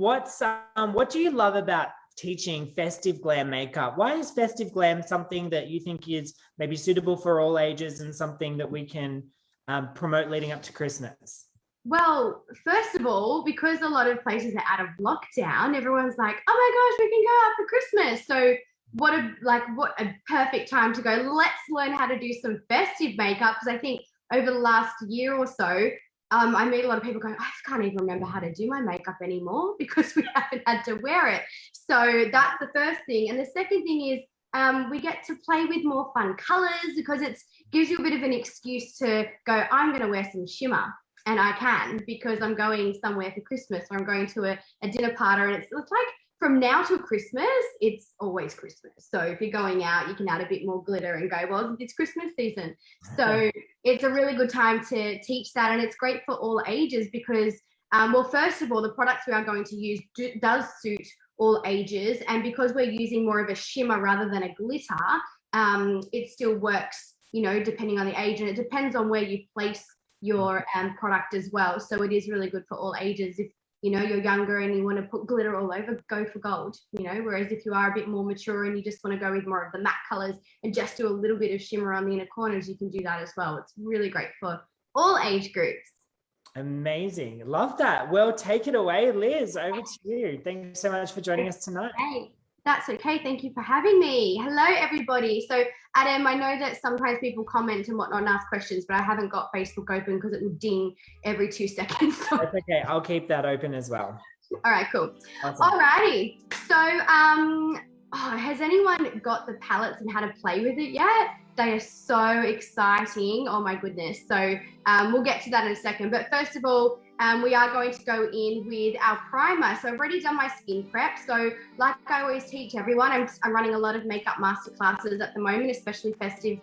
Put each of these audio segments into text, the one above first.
what do you love about teaching festive glam makeup? Why is festive glam something that you think is maybe suitable for all ages and something that we can promote leading up to Christmas? Well, first of all, because a lot of places are out of lockdown, everyone's like, oh my gosh, we can go out for Christmas. So what a perfect time to go. Let's learn how to do some festive makeup, because I think over the last year or so, I meet a lot of people going, I can't even remember how to do my makeup anymore because we haven't had to wear it. So that's the first thing. And the second thing is we get to play with more fun colors, because it gives you a bit of an excuse to go, I'm going to wear some shimmer. And I can, because I'm going somewhere for Christmas, or I'm going to a dinner party, and it's like from now to Christmas, it's always Christmas. So if you're going out, you can add a bit more glitter and go, well, it's Christmas season. So it's a really good time to teach that. And it's great for all ages because, well, first of all, the products we are going to use does suit all ages. And because we're using more of a shimmer rather than a glitter, it still works, you know, depending on the age. And it depends on where you place your product as well. So it is really good for all ages. If you know you're younger and you want to put glitter all over, go for gold, you know, whereas if you are a bit more mature and you just want to go with more of the matte colors and just do a little bit of shimmer on the inner corners, you can do that as well. It's really great for all age groups. Amazing. Love that. Well, take it away, Liz. Over to you. Thank you so much for joining us tonight. Hey, that's okay. Thank you for having me. Hello, everybody. So, Adam, I know that sometimes people comment and whatnot and ask questions, but I haven't got Facebook open because it will ding every 2 seconds. So. That's okay. I'll keep that open as well. All right, cool. Awesome. All righty. So, has anyone got the palettes and how to play with it yet? They are so exciting. Oh my goodness. So we'll get to that in a second. But first of all, we are going to go in with our primer. So I've already done my skin prep. So like I always teach everyone, I'm running a lot of makeup masterclasses at the moment, especially festive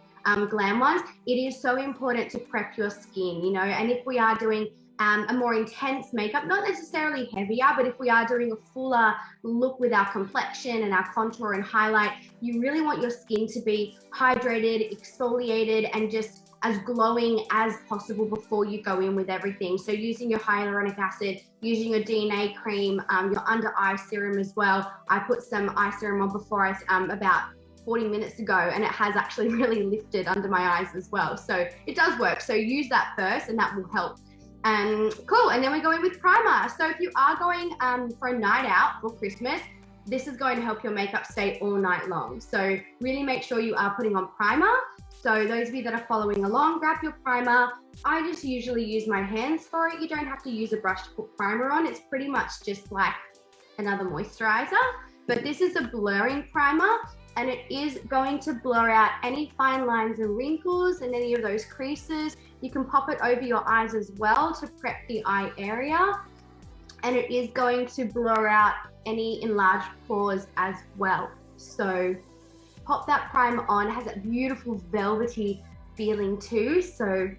glam ones. It is so important to prep your skin, you know, and if we are doing a more intense makeup, not necessarily heavier, but if we are doing a fuller look with our complexion and our contour and highlight, you really want your skin to be hydrated, exfoliated, and just as glowing as possible before you go in with everything. So using your hyaluronic acid, using your DNA cream, your under eye serum as well. I put some eye serum on before about 40 minutes ago, and it has actually really lifted under my eyes as well. So it does work. So use that first and that will help. Cool, and then we go in with primer. So if you are going for a night out for Christmas, this is going to help your makeup stay all night long. So really make sure you are putting on primer. So those of you that are following along, grab your primer. I just usually use my hands for it. You don't have to use a brush to put primer on. It's pretty much just like another moisturizer, but this is a blurring primer, and it is going to blur out any fine lines and wrinkles and any of those creases. You can pop it over your eyes as well to prep the eye area. And it is going to blur out any enlarged pores as well. So pop that primer on. It has that beautiful velvety feeling too. So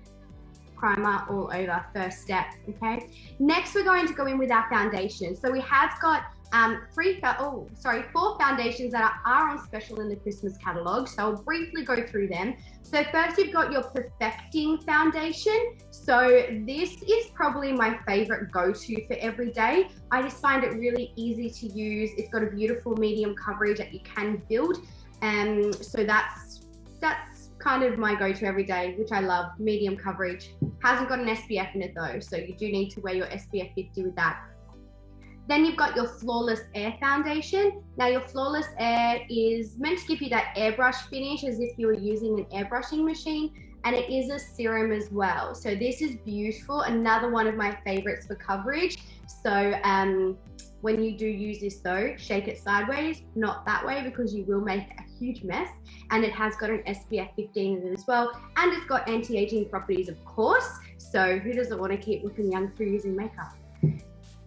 primer all over, first step, okay? Next, we're going to go in with our foundation. So we have got 4 foundations that are on special in the Christmas catalog. So I'll briefly go through them. So first, you've got your Perfecting foundation. So this is probably my favorite go-to for every day. I just find it really easy to use. It's got a beautiful medium coverage that you can build. So that's kind of my go-to every day, which I love, medium coverage. Hasn't got an SPF in it though, so you do need to wear your SPF 50 with that. Then you've got your Flawless Air foundation. Now your Flawless Air is meant to give you that airbrush finish as if you were using an airbrushing machine, and it is a serum as well. So this is beautiful, another one of my favorites for coverage. So when you do use this though, shake it sideways, not that way, because you will make a huge mess. And it has got an SPF 15 in it as well. And it's got anti-aging properties, of course. So who doesn't want to keep looking young through using makeup?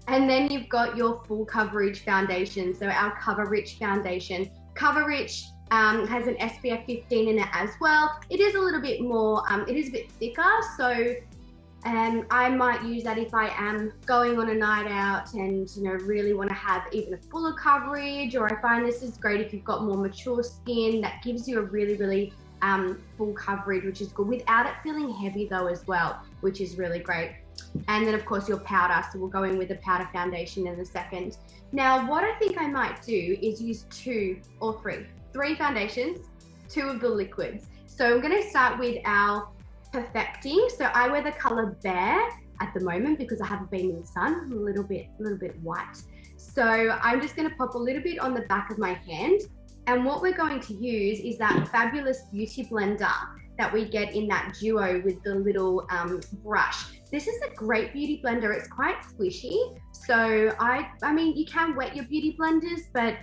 And then you've got your full coverage foundation. So our Cover Rich foundation. Cover Rich has an SPF 15 in it as well. It is a little bit more, it is a bit thicker. So I might use that if I am going on a night out and, you know, really want to have even a fuller coverage, or I find this is great if you've got more mature skin. That gives you a really, really full coverage, which is good, without it feeling heavy though as well, which is really great. And then of course your powder. So we'll go in with the powder foundation in a second. Now, what I think I might do is use three foundations, 2 of the liquids. So I'm going to start with our perfecting. So I wear the color Bear at the moment because I haven't been in the sun. I'm a little bit white. So I'm just going to pop a little bit on the back of my hand. And what we're going to use is that fabulous beauty blender that we get in that duo with the little brush. This is a great beauty blender. It's quite squishy. So I mean, you can wet your beauty blenders, but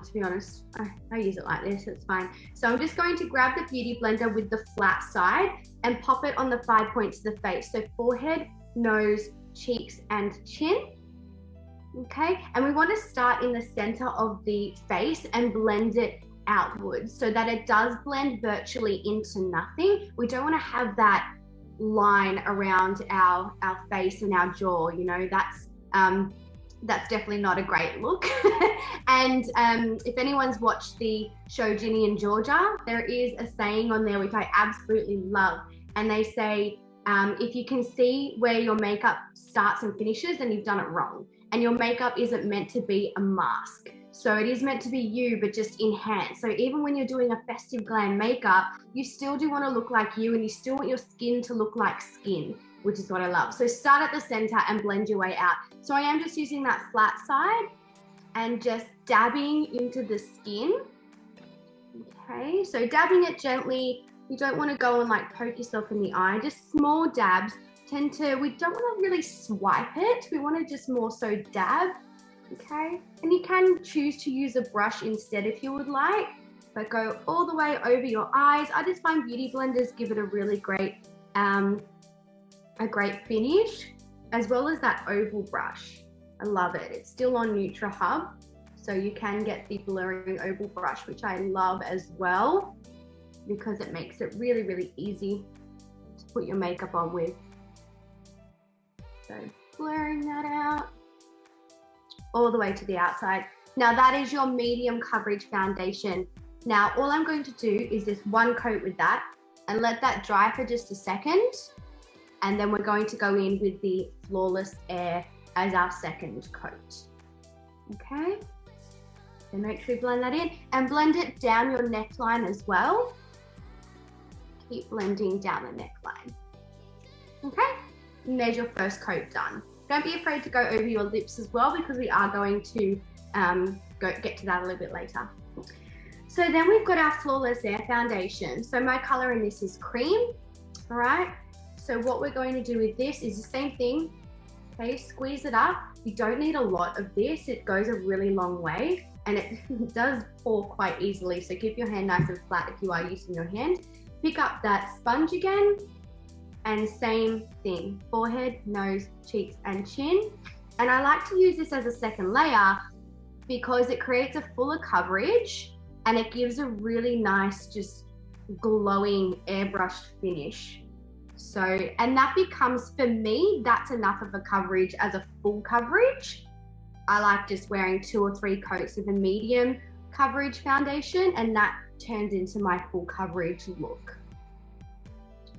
to be honest, I use it like this, it's fine. So I'm just going to grab the beauty blender with the flat side and pop it on the 5 points of the face. So forehead, nose, cheeks, and chin. Okay, and we want to start in the center of the face and blend it outwards so that it does blend virtually into nothing. We don't want to have that line around our face and our jaw, you know, that's definitely not a great look. And if anyone's watched the show Ginny and Georgia, there is a saying on there which I absolutely love, and they say, if you can see where your makeup starts and finishes, then you've done it wrong. And your makeup isn't meant to be a mask. So it is meant to be you, but just enhanced. So even when you're doing a festive glam makeup, you still do want to look like you, and you still want your skin to look like skin, which is what I love. So start at the center and blend your way out. So I am just using that flat side and just dabbing into the skin. Okay, so dabbing it gently. You don't want to go and like poke yourself in the eye, just small dabs. We don't want to really swipe it. We want to just more so dab, okay? And you can choose to use a brush instead if you would like, but go all the way over your eyes. I just find beauty blenders give it a really great, a great finish, as well as that oval brush. I love it. It's still on Neutra Hub, so you can get the blurring oval brush, which I love as well, because it makes it really, really easy to put your makeup on with. So blurring that out all the way to the outside. Now that is your medium coverage foundation. Now all I'm going to do is just one coat with that and let that dry for just a second. And then we're going to go in with the Flawless Air as our second coat. Okay, so make sure you blend that in and blend it down your neckline as well. Keep blending down the neckline. Okay. And there's your first coat done. Don't be afraid to go over your lips as well, because we are going to get to that a little bit later. So then we've got our Flawless Air foundation. So my color in this is cream, all right? So what we're going to do with this is the same thing, okay? Squeeze it up. You don't need a lot of this. It goes a really long way, and it does pour quite easily. So keep your hand nice and flat if you are using your hand. Pick up that sponge again, and same thing, forehead, nose, cheeks, and chin. And I like to use this as a second layer because it creates a fuller coverage and it gives a really nice, just glowing airbrushed finish. So, and that becomes, for me, that's enough of a coverage as a full coverage. I like just wearing 2 or 3 coats of a medium coverage foundation, and that turns into my full coverage look.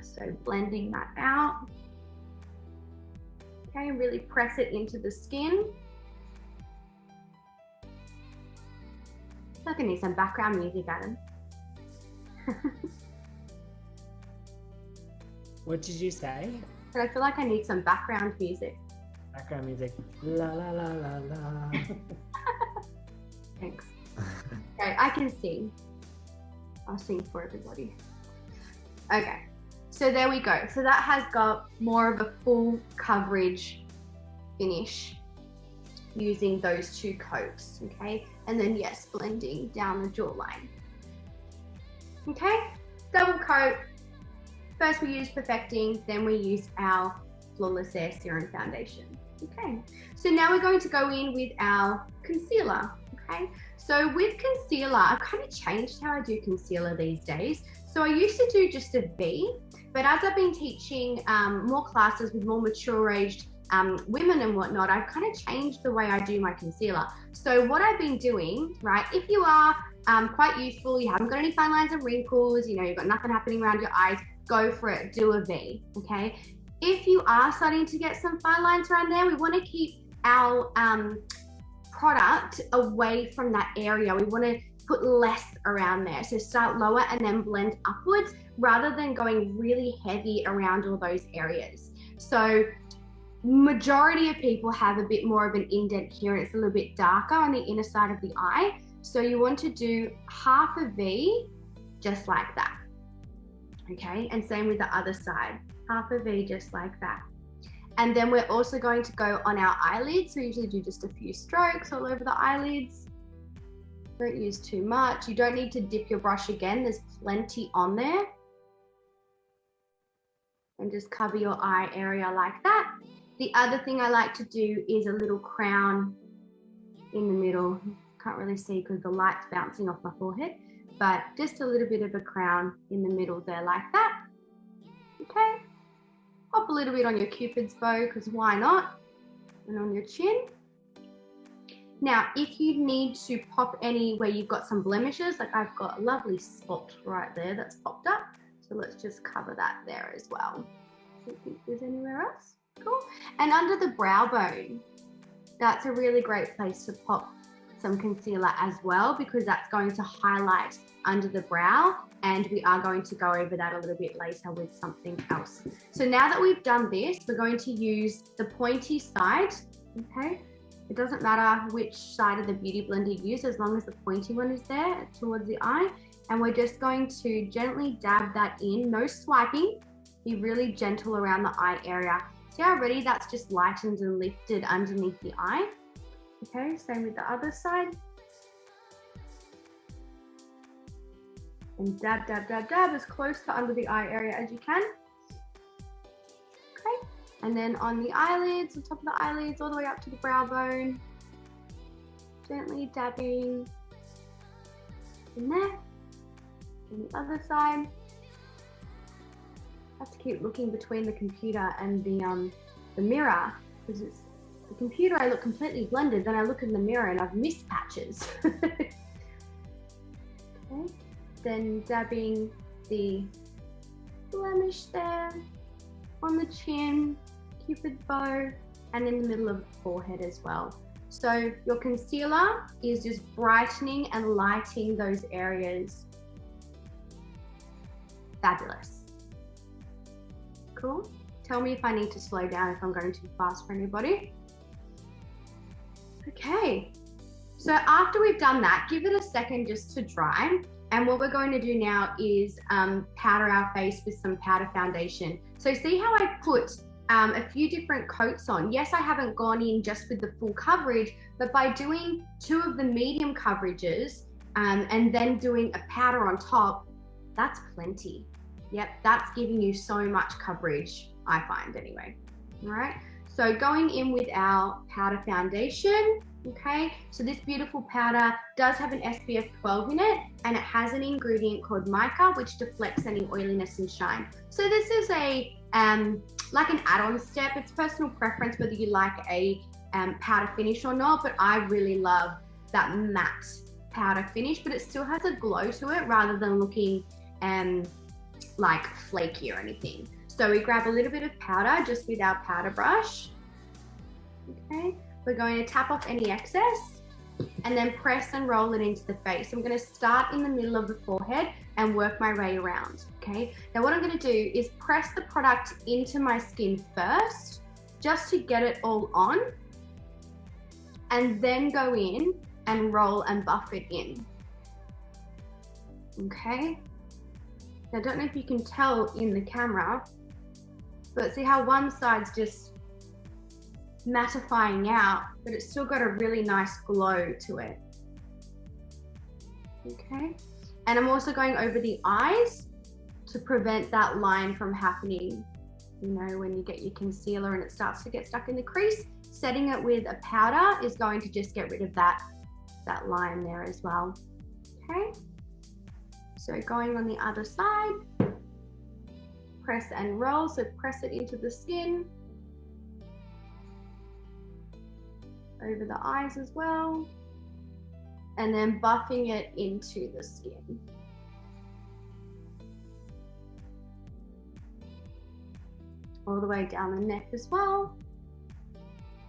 So blending that out. Okay, really press it into the skin. I think I need some background music, Adam. What did you say? But I feel like I need some background music. Background music. La la la la la. Thanks. Okay, I can sing. I'll sing for everybody. Okay. So there we go. So that has got more of a full coverage finish using those 2 coats, okay? And then yes, blending down the jawline. Okay, double coat. First we use Perfecting, then we use our Flawless Air Serum Foundation. Okay, so now we're going to go in with our concealer, okay? So with concealer, I've kind of changed how I do concealer these days. So I used to do just a V, but as I've been teaching more classes with more mature aged women and whatnot, I've kind of changed the way I do my concealer. So what I've been doing, right, if you are quite youthful, you haven't got any fine lines and wrinkles, you know, you've got nothing happening around your eyes, go for it, do a V, okay? If you are starting to get some fine lines around there, we want to keep our product away from that area. We want to put less around there. So start lower and then blend upwards rather than going really heavy around all those areas. So majority of people have a bit more of an indent here, and it's a little bit darker on the inner side of the eye. So you want to do half a V, just like that. Okay, and same with the other side, half a V, just like that. And then we're also going to go on our eyelids. We usually do just a few strokes all over the eyelids. Don't use too much. You don't need to dip your brush again. There's plenty on there. And just cover your eye area like that. The other thing I like to do is a little crown in the middle. Can't really see because the light's bouncing off my forehead, but just a little bit of a crown in the middle there like that. Okay. Pop a little bit on your Cupid's bow, because why not? And on your chin. Now, if you need to pop any where you've got some blemishes, like I've got a lovely spot right there that's popped up. So let's just cover that there as well. Don't think there's anywhere else. Cool. And under the brow bone, that's a really great place to pop some concealer as well, because that's going to highlight under the brow, and we are going to go over that a little bit later with something else. So now that we've done this, we're going to use the pointy side, okay? It doesn't matter which side of the Beauty Blender you use, as long as the pointy one is there towards the eye. And we're just going to gently dab that in, no swiping, be really gentle around the eye area. See how already that's just lightened and lifted underneath the eye? Okay, same with the other side. And dab, dab, dab, dab as close to under the eye area as you can. Okay, and then on the eyelids, on top of the eyelids, all the way up to the brow bone. Gently dabbing in there. On the other side. I have to keep looking between the computer and the mirror, because it's the computer I look completely blended, then I look in the mirror and I've missed patches. Okay. Then dabbing the blemish there on the chin, Cupid's bow, and in the middle of the forehead as well. So your concealer is just brightening and lighting those areas. Fabulous. Cool. Tell me if I need to slow down, if I'm going too fast for anybody. Okay, so after we've done that, give it a second just to dry. And what we're going to do now is powder our face with some powder foundation. So see how I put a few different coats on? Yes, I haven't gone in just with the full coverage, but by doing 2 of the medium coverages and then doing a powder on top, that's plenty. Yep, that's giving you so much coverage, I find anyway. All right. So going in with our powder foundation, okay? So this beautiful powder does have an SPF 12 in it, and it has an ingredient called mica, which deflects any oiliness and shine. So this is a like an add-on step. It's personal preference whether you like a powder finish or not, but I really love that matte powder finish, but it still has a glow to it rather than looking like flaky or anything. So we grab a little bit of powder just with our powder brush. Okay, we're going to tap off any excess and then press and roll it into the face. I'm going to start in the middle of the forehead and work my way around. Okay, now what I'm going to do is press the product into my skin first, just to get it all on, and then go in and roll and buff it in. Okay, now I don't know if you can tell in the camera, but see how one side's just mattifying out, but it's still got a really nice glow to it. Okay, and I'm also going over the eyes to prevent that line from happening. You know, when you get your concealer and it starts to get stuck in the crease, setting it with a powder is going to just get rid of that line there as well. Okay, so going on the other side, press and roll, so press it into the skin, over the eyes as well, and then buffing it into the skin. all the way down the neck as well.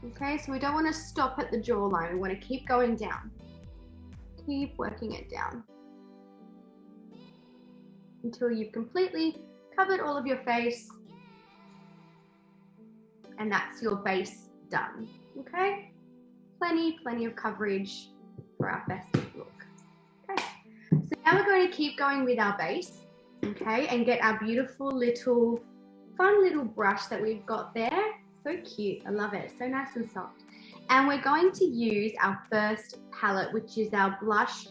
Okay, so we don't want to stop at the jawline. We want to keep going down. Keep working it down until you've completely covered all of your face. And that's your base done, okay? Plenty of coverage for our festive look. Okay, so now we're going to keep going with our base, okay, and get our beautiful little, fun little brush that we've got there. So cute, I love it, so nice and soft. And we're going to use our first palette, which is our blush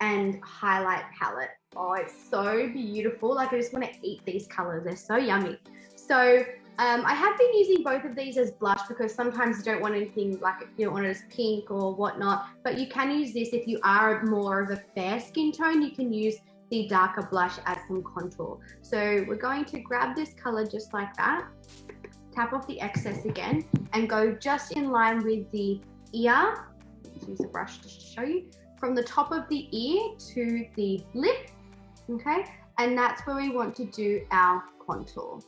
and highlight palette. Oh, it's so beautiful. Like, I just want to eat these colors, they're so yummy. So I have been using both of these as blush because sometimes you don't want anything like, you don't want it as pink or whatnot, but you can use this if you are more of a fair skin tone. You can use the darker blush as some contour. So we're going to grab this color just like that, tap off the excess again, and go just in line with the ear. Let's use a brush just to show you. From the top of the ear to the lip, okay? And that's where we want to do our contour,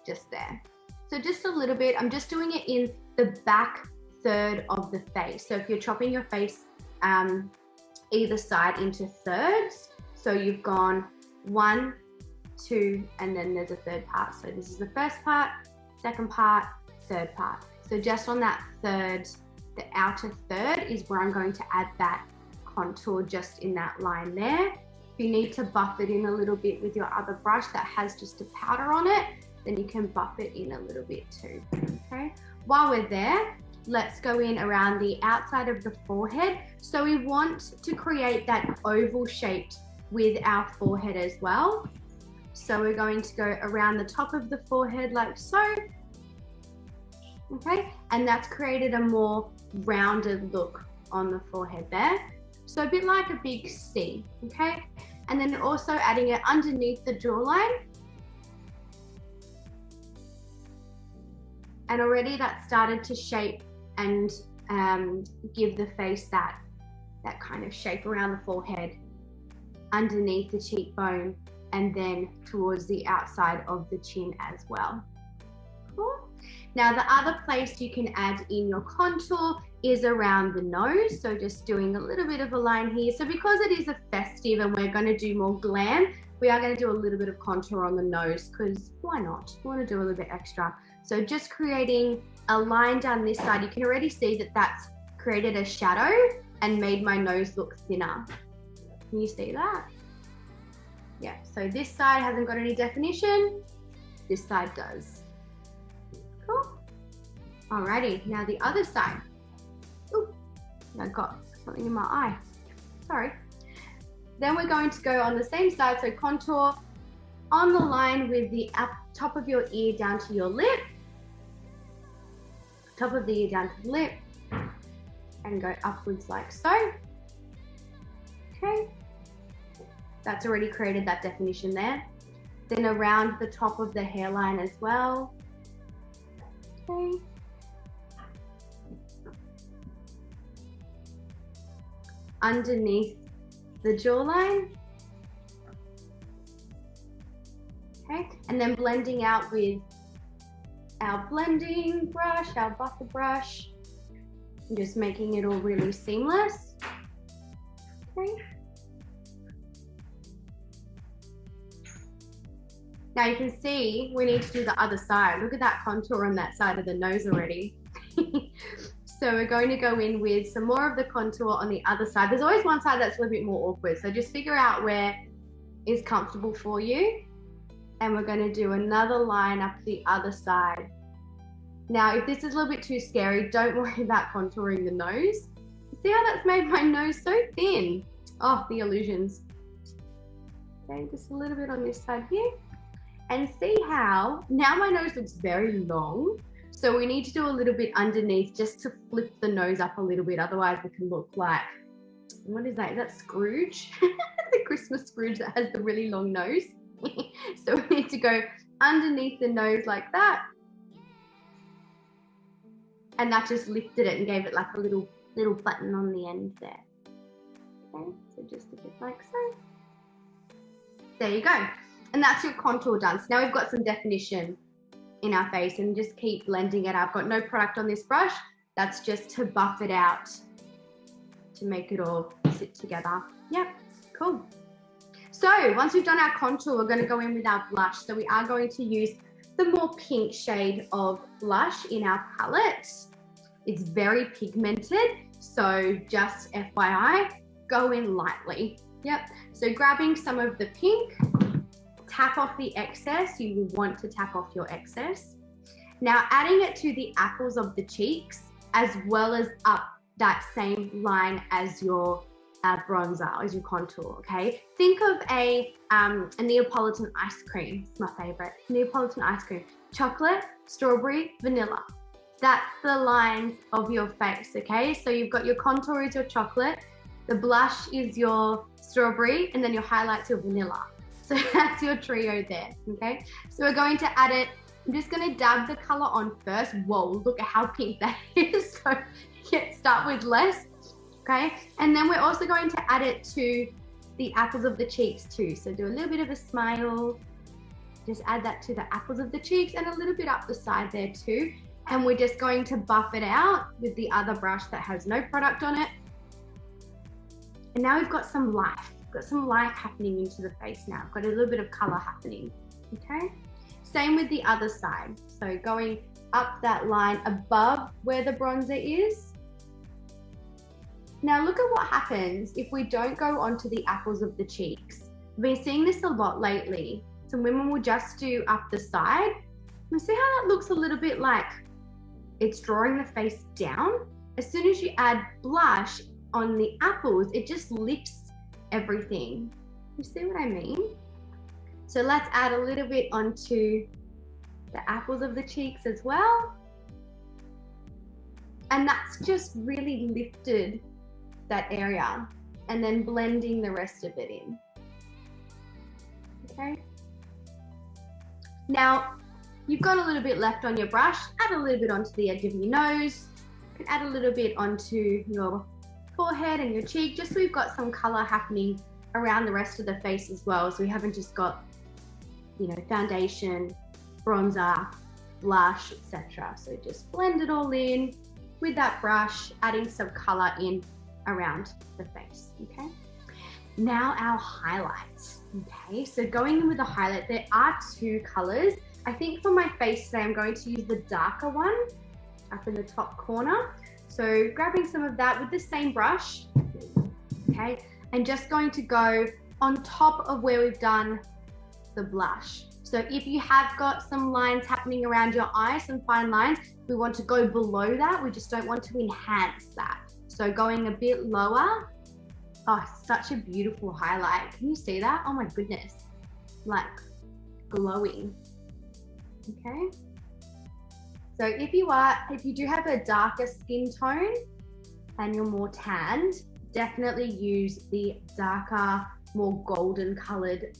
just there. So just a little bit, I'm just doing it in the back third of the face. So if you're chopping your face either side into thirds, so you've gone 1, 2, and then there's a third part. So this is the first part, second part, third part. So just on that third, the outer third is where I'm going to add that contour just in that line there. If you need to buff it in a little bit with your other brush that has just a powder on it, then you can buff it in a little bit too, okay? While we're there, let's go in around the outside of the forehead. So we want to create that oval shape with our forehead as well. So we're going to go around the top of the forehead like so, okay? And that's created a more rounded look on the forehead there. So a bit like a big C, okay? And then also adding it underneath the jawline. And already that started to shape and give the face that kind of shape around the forehead, underneath the cheekbone, and then towards the outside of the chin as well. Cool. Now the other place you can add in your contour is around the nose. So just doing a little bit of a line here. So because it is a festive and we're going to do more glam, we are going to do a little bit of contour on the nose because why not? We want to do a little bit extra. So just creating a line down this side. You can already see that that's created a shadow and made my nose look thinner. Can you see that? Yeah, so this side hasn't got any definition. This side does. Cool. Alrighty, now the other side. Ooh, I got something in my eye. Sorry. Then we're going to go on the same side, so contour on the line with the top of your ear down to your lip. Top of the ear down to the lip. And go upwards like so. Okay. That's already created that definition there. Then around the top of the hairline as well. Okay. Underneath the jawline. Okay, and then blending out with our blending brush, our buffer brush, and just making it all really seamless. Okay. Now you can see we need to do the other side. Look at that contour on that side of the nose already. So we're going to go in with some more of the contour on the other side. There's always one side that's a little bit more awkward. So just figure out where is comfortable for you. And we're going to do another line up the other side. Now, if this is a little bit too scary, don't worry about contouring the nose. See how that's made my nose so thin? Oh, the illusions. Okay, just a little bit on this side here. And see how, now my nose looks very long. So we need to do a little bit underneath just to flip the nose up a little bit. Otherwise it can look like, what is that? Is that Scrooge? The Christmas Scrooge that has the really long nose. So we need to go underneath the nose like that. And that just lifted it and gave it like a little button on the end there. Okay, so just a bit like so. There you go. And that's your contour done. So now we've got some definition in our face and just keep blending it. I've got no product on this brush. That's just to buff it out, to make it all sit together. Yep, cool. So once we've done our contour, we're going to go in with our blush. So we are going to use the more pink shade of blush in our palette. It's very pigmented, so just FYI, go in lightly. Yep, so grabbing some of the pink, tap off the excess. You will want to tap off your excess. Now adding it to the apples of the cheeks, as well as up that same line as your bronzer, as your contour, okay? Think of a Neapolitan ice cream. It's my favorite. Neapolitan ice cream. Chocolate, strawberry, vanilla. That's the lines of your face, okay? So you've got your contour is your chocolate, the blush is your strawberry, and then your highlight's your vanilla. So that's your trio there, okay? So we're going to add it. I'm just gonna dab the color on first. Whoa, look at how pink that is. So yeah, start with less, okay? And then we're also going to add it to the apples of the cheeks too. So do a little bit of a smile. Just add that to the apples of the cheeks and a little bit up the side there too. And we're just going to buff it out with the other brush that has no product on it. And now we've got some life. We've got some life happening into the face now. We've got a little bit of color happening, okay? Same with the other side. So going up that line above where the bronzer is. Now look at what happens if we don't go onto the apples of the cheeks. I've been seeing this a lot lately. Some women will just do up the side. And see how that looks a little bit like it's drawing the face down? As soon as you add blush on the apples, it just lifts everything. You see what I mean? So let's add a little bit onto the apples of the cheeks as well. And that's just really lifted that area, and then blending the rest of it in. Okay. Now, you've got a little bit left on your brush, add a little bit onto the edge of your nose, you can add a little bit onto your forehead and your cheek, just so we've got some color happening around the rest of the face as well. So we haven't just got, you know, foundation, bronzer, blush, etc. So just blend it all in with that brush, adding some color in around the face, okay? Now our highlights, okay? So going in with the highlight, there are two colors. I think for my face today, I'm going to use the darker one up in the top corner. So grabbing some of that with the same brush, okay? And just going to go on top of where we've done the blush. So if you have got some lines happening around your eyes, some fine lines, we want to go below that. We just don't want to enhance that. So going a bit lower. Oh, such a beautiful highlight. Can you see that? Oh my goodness. Like glowing. Okay. So if you do have a darker skin tone and you're more tanned, definitely use the darker, more golden colored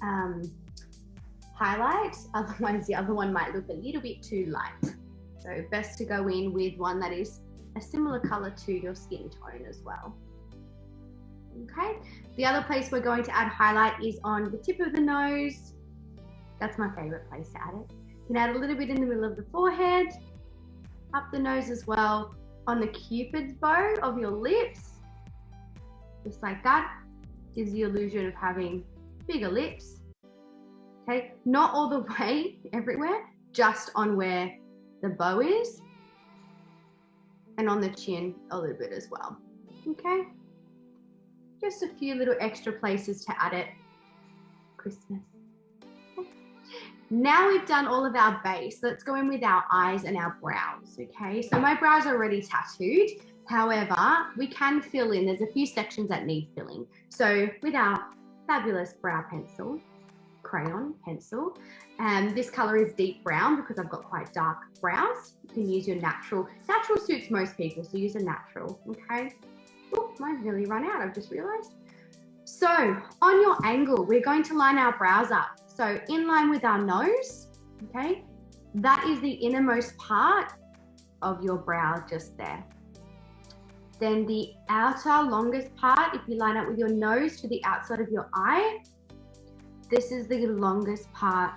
highlight. Otherwise the other one might look a little bit too light. So best to go in with one that is a similar color to your skin tone as well. Okay, the other place we're going to add highlight is on the tip of the nose. That's my favorite place to add it. You can add a little bit in the middle of the forehead, up the nose as well, on the cupid's bow of your lips, just like that. Gives the illusion of having bigger lips. Okay, not all the way everywhere, just on where the bow is, and on the chin a little bit as well. Okay, just a few little extra places to add it. Christmas. Okay. Now we've done all of our base, let's go in with our eyes and our brows. Okay, so my brows are already tattooed. However, we can fill in, there's a few sections that need filling. So with our fabulous brow pencil, crayon pencil, and this color is deep brown because I've got quite dark brows. You can use your natural. Natural suits most people, so use a natural, okay? Oh, mine's nearly run out, I've just realized. So on your angle, we're going to line our brows up. So in line with our nose, okay? That is the innermost part of your brow just there. Then the outer longest part, if you line up with your nose to the outside of your eye, this is the longest part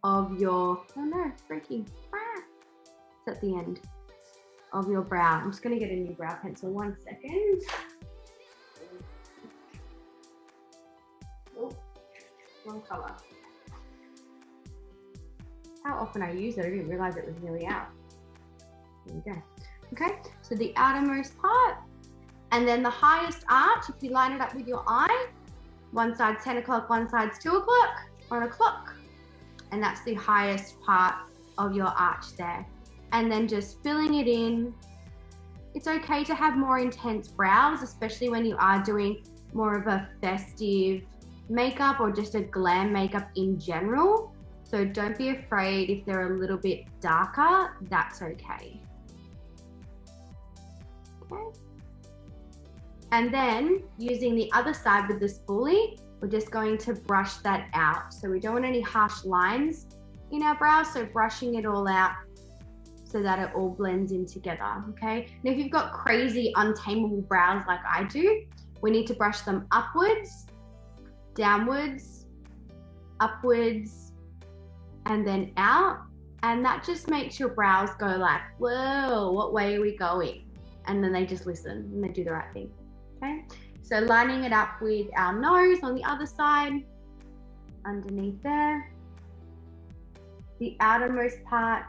of your, oh no, freaking, it's at the end of your brow. I'm just going to get a new brow pencil, 1 second. Oh, wrong color. How often I use it, I didn't realize it was nearly out. There you go. Okay, so the outermost part, and then the highest arch, if you line it up with your eye, one side's 10 o'clock, one side's 2 o'clock, 1 o'clock. And that's the highest part of your arch there. And then just filling it in. It's okay to have more intense brows, especially when you are doing more of a festive makeup or just a glam makeup in general. So don't be afraid if they're a little bit darker, that's okay. Okay. And then using the other side with the spoolie, we're just going to brush that out. So we don't want any harsh lines in our brows, so brushing it all out so that it all blends in together, okay? Now, if you've got crazy untamable brows like I do, we need to brush them upwards, downwards, upwards, and then out. And that just makes your brows go like, whoa, what way are we going? And then they just listen and they do the right thing, okay? So lining it up with our nose on the other side, underneath there. The outermost part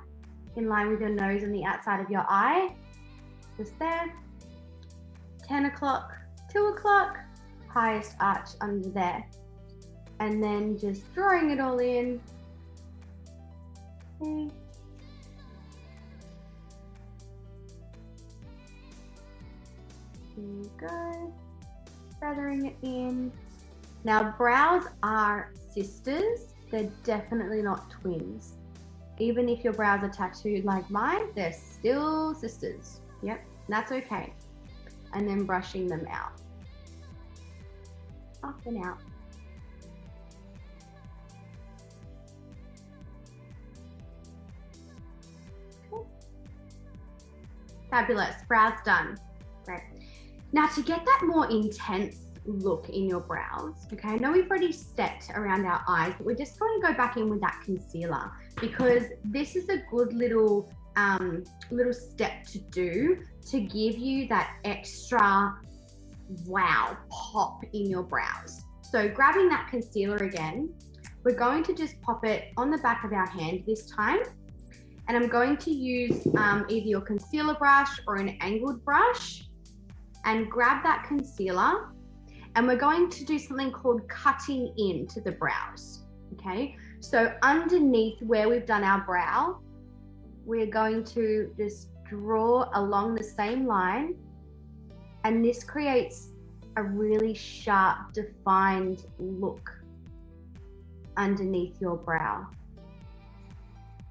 in line with your nose on the outside of your eye, just there. 10 o'clock, 2 o'clock, highest arch under there. And then just drawing it all in. Okay. There you go. Feathering it in. Now, brows are sisters. They're definitely not twins. Even if your brows are tattooed like mine, they're still sisters. Yep, that's okay. And then brushing them out. Up and out. Okay. Fabulous, brows done. Great. Now to get that more intense look in your brows, okay, I know we've already set around our eyes, but we're just going to go back in with that concealer because this is a good little step to do to give you that extra wow pop in your brows. So grabbing that concealer again, we're going to just pop it on the back of our hand this time, and I'm going to use either your concealer brush or an angled brush and grab that concealer, and we're going to do something called cutting into the brows, okay? So underneath where we've done our brow, we're going to just draw along the same line, and this creates a really sharp, defined look underneath your brow.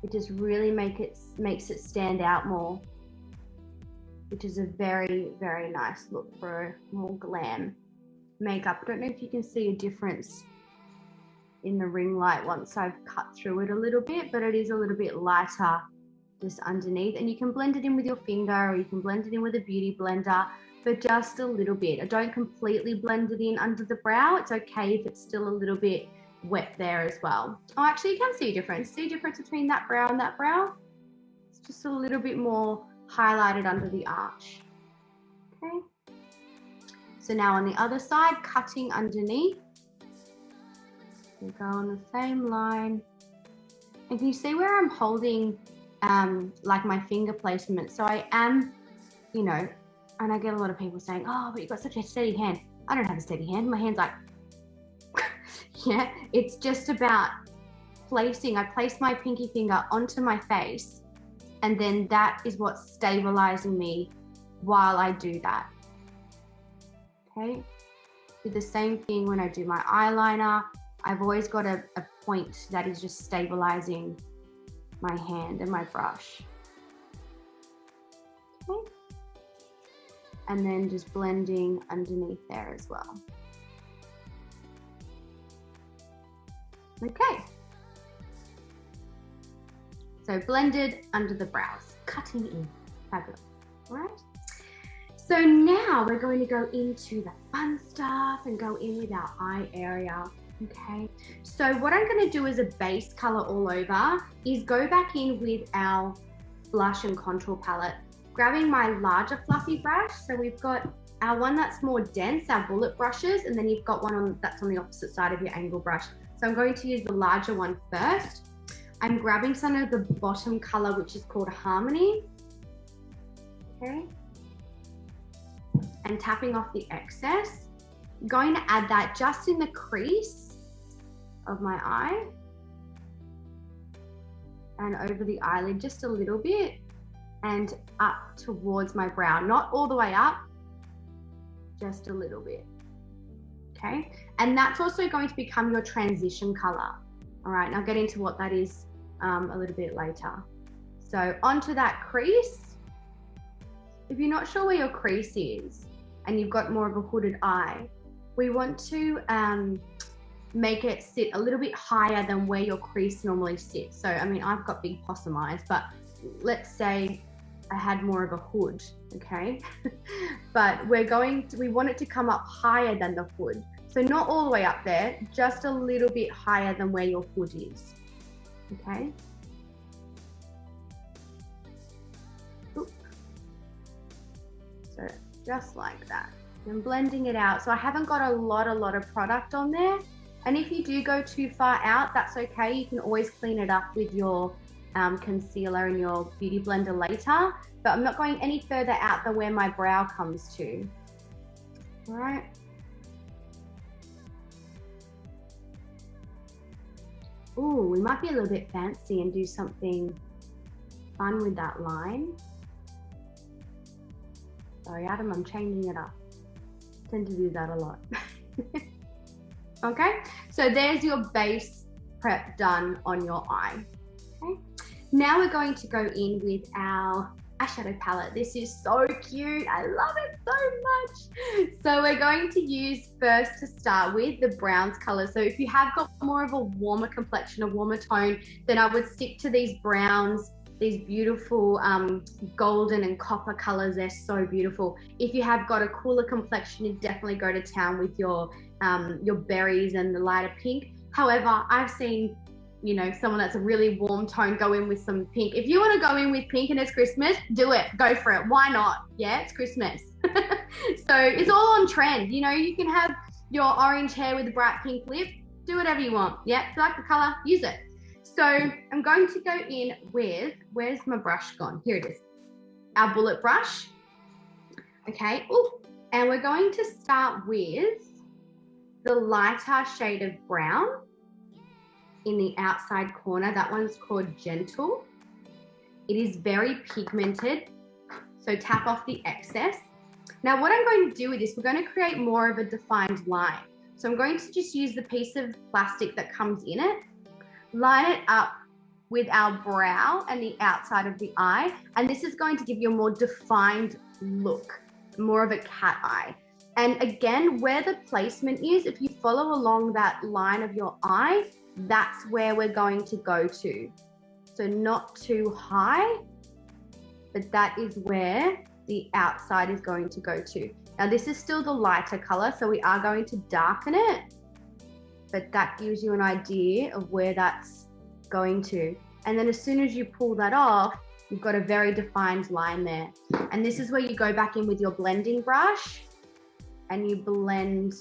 It just really makes it stand out more, which is a very, very nice look for more glam makeup. I don't know if you can see a difference in the ring light once I've cut through it a little bit, but it is a little bit lighter just underneath. And you can blend it in with your finger, or you can blend it in with a beauty blender, but just a little bit. I don't completely blend it in under the brow. It's okay if it's still a little bit wet there as well. Oh, actually you can see a difference. See a difference between that brow and that brow? It's just a little bit more highlighted under the arch. Okay. So now on the other side, cutting underneath. We go on the same line. And can you see where I'm holding like my finger placement? So I am, you know, and I get a lot of people saying, oh, but you've got such a steady hand. I don't have a steady hand. My hand's like, yeah, it's just about placing. I place my pinky finger onto my face, and then that is what's stabilizing me while I do that. Okay, do the same thing when I do my eyeliner. I've always got a point that is just stabilizing my hand and my brush. Okay, and then just blending underneath there as well. Okay, so blended under the brows, cutting in, fabulous, all right? So now we're going to go into the fun stuff and go in with our eye area. Okay, so what I'm going to do as a base color all over is go back in with our blush and contour palette, grabbing my larger fluffy brush. So we've got our one that's more dense, our bullet brushes, and then you've got one that's on the opposite side of your angle brush. So I'm going to use the larger one first. I'm grabbing some of the bottom color, which is called Harmony. Okay, and tapping off the excess. I'm going to add that just in the crease of my eye and over the eyelid just a little bit and up towards my brow, not all the way up, just a little bit. Okay, and that's also going to become your transition color. All right, and I'll get into what that is a little bit later. So onto that crease. If you're not sure where your crease is and you've got more of a hooded eye, we want to make it sit a little bit higher than where your crease normally sits. So, I mean, I've got big possum eyes, but let's say I had more of a hood, okay? But we want it to come up higher than the hood. So not all the way up there, just a little bit higher than where your hood is, okay? Oop. So just like that. I'm blending it out. So I haven't got a lot of product on there. And if you do go too far out, that's okay. You can always clean it up with your concealer and your beauty blender later. But I'm not going any further out than where my brow comes to. All right. Ooh, we might be a little bit fancy and do something fun with that line. Sorry, Adam, I'm changing it up. I tend to do that a lot. Okay, so there's your base prep done on your eye. Okay, now we're going to go in with our eyeshadow palette. This is so cute. I love it so much. So we're going to use first to start with the browns color. So if you have got more of a warmer complexion, a warmer tone, then I would stick to these browns, these beautiful golden and copper colors. They're so beautiful. If you have got a cooler complexion, you definitely go to town with your berries and the lighter pink. However, I've seen, you know, someone that's a really warm tone go in with some pink. If you want to go in with pink and it's Christmas, do it. Go for it. Why not? Yeah, it's Christmas. So it's all on trend. You know, you can have your orange hair with a bright pink lip. Do whatever you want. Yeah, if you like the color, use it. So I'm going to go in with, where's my brush gone? Here it is. Our bullet brush. Okay. Ooh. And we're going to start with the lighter shade of brown in the outside corner. That one's called Gentle. It is very pigmented, so tap off the excess. Now what I'm going to do with this, we're going to create more of a defined line. So I'm going to just use the piece of plastic that comes in it, line it up with our brow and the outside of the eye, and this is going to give you a more defined look, more of a cat eye. And again, where the placement is, if you follow along that line of your eye, that's where we're going to go to. So not too high, but that is where the outside is going to go to. Now this is still the lighter color, so we are going to darken it, but that gives you an idea of where that's going to. And then as soon as you pull that off, you've got a very defined line there. And this is where you go back in with your blending brush and you blend,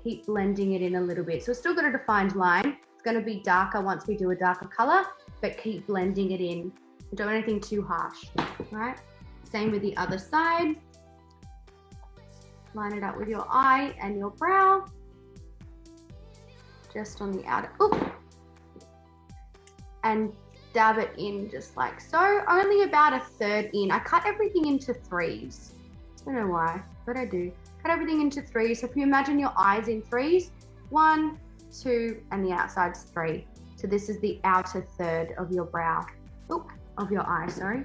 keep blending it in a little bit. So it's still got a defined line. It's going to be darker once we do a darker color, but keep blending it in. Don't want anything too harsh, right? Same with the other side. Line it up with your eye and your brow. Just on the outer, ooh. And dab it in just like so. Only about a third in. I cut everything into threes. I don't know why, but I do. Cut everything into threes. So if you imagine your eyes in threes, 1, 2, and the outside's 3. So this is the outer third of your brow, of your eye, sorry.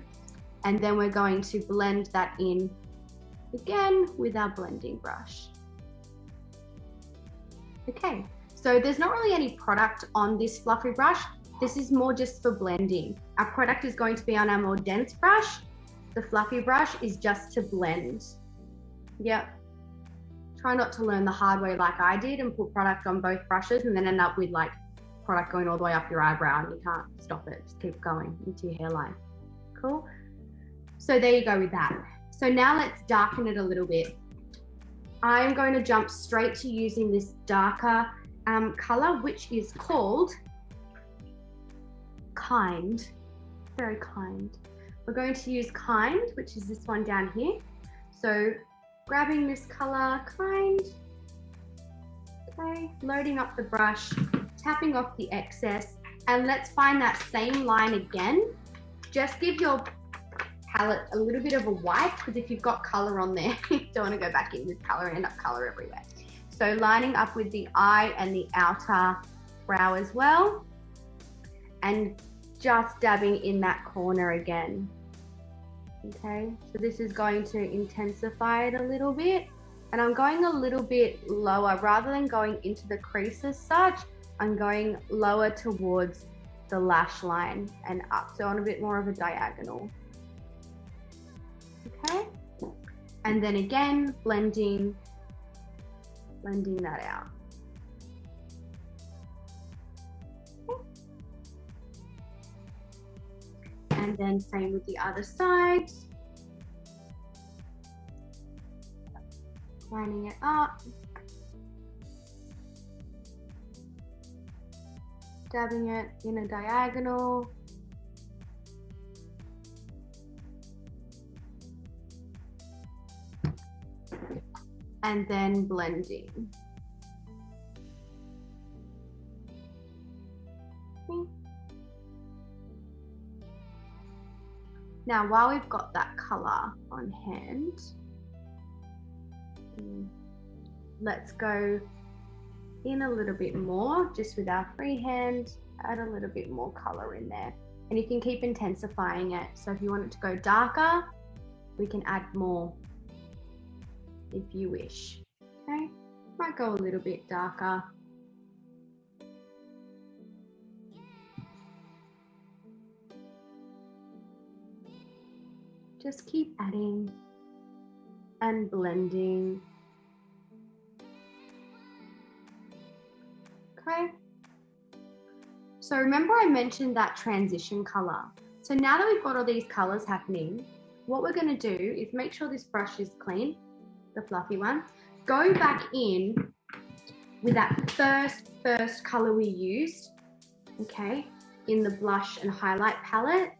And then we're going to blend that in again with our blending brush. Okay, so there's not really any product on this fluffy brush. This is more just for blending. Our product is going to be on our more dense brush. The fluffy brush is just to blend. Yep, Try not to learn the hard way like I did and put product on both brushes and then end up with like product going all the way up your eyebrow and you can't stop it. Just keep going into your hairline. Cool. So there you go with that. So now let's darken it a little bit. I'm going to jump straight to using this darker color, which is called Kind. Very Kind. We're going to use Kind, which is this one down here. So grabbing this color, Kind. Okay, loading up the brush, tapping off the excess, and let's find that same line again. Just give your palette a little bit of a wipe, because if you've got color on there, you don't want to go back in with color and end up color everywhere. So lining up with the eye and the outer brow as well, and just dabbing in that corner again. Okay, so this is going to intensify it a little bit, and I'm going a little bit lower rather than going into the crease as such. I'm going lower towards the lash line and up, so on a bit more of a diagonal. Okay, and then again blending that out. Okay. And then same with the other side, lining it up, dabbing it in a diagonal. And then blending. Okay. Now, while we've got that color on hand, let's go in a little bit more, just with our free hand, add a little bit more color in there. And you can keep intensifying it. So if you want it to go darker, we can add more if you wish. Okay, might go a little bit darker. Just keep adding and blending. Okay, so remember I mentioned that transition color. So now that we've got all these colors happening, what we're going to do is make sure this brush is clean, the fluffy one. Go back in with that first color we used, okay, in the blush and highlight palette,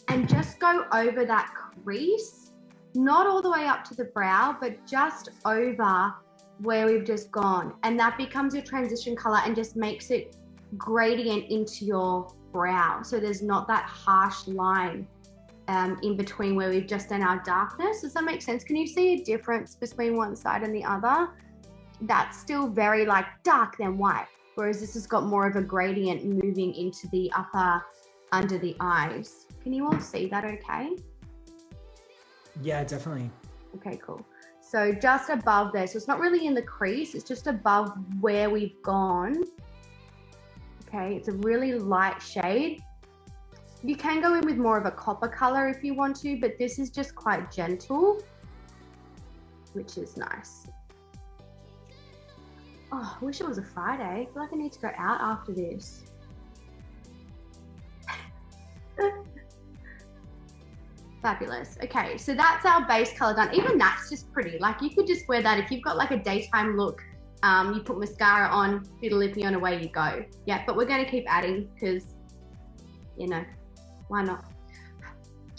and just go over that crease, not all the way up to the brow, but just over where we've just gone, and that becomes your transition color and just makes it gradient into your brow, so there's not that harsh line in between where we've just done our darkness. Does that make sense? Can you see a difference between one side and the other? That's still very like dark then white, whereas this has got more of a gradient moving into the upper under the eyes. Can you all see that okay? Yeah, definitely. Okay, cool. So just above there, so it's not really in the crease, it's just above where we've gone. Okay, it's a really light shade. You can go in with more of a copper color if you want to, but this is just quite gentle, which is nice. Oh, I wish it was a Friday. I feel like I need to go out after this. Fabulous. Okay, so that's our base color done. Even that's just pretty. Like you could just wear that if you've got like a daytime look. You put mascara on, bit of lippy on, away you go. Yeah, but we're going to keep adding because, you know, why not?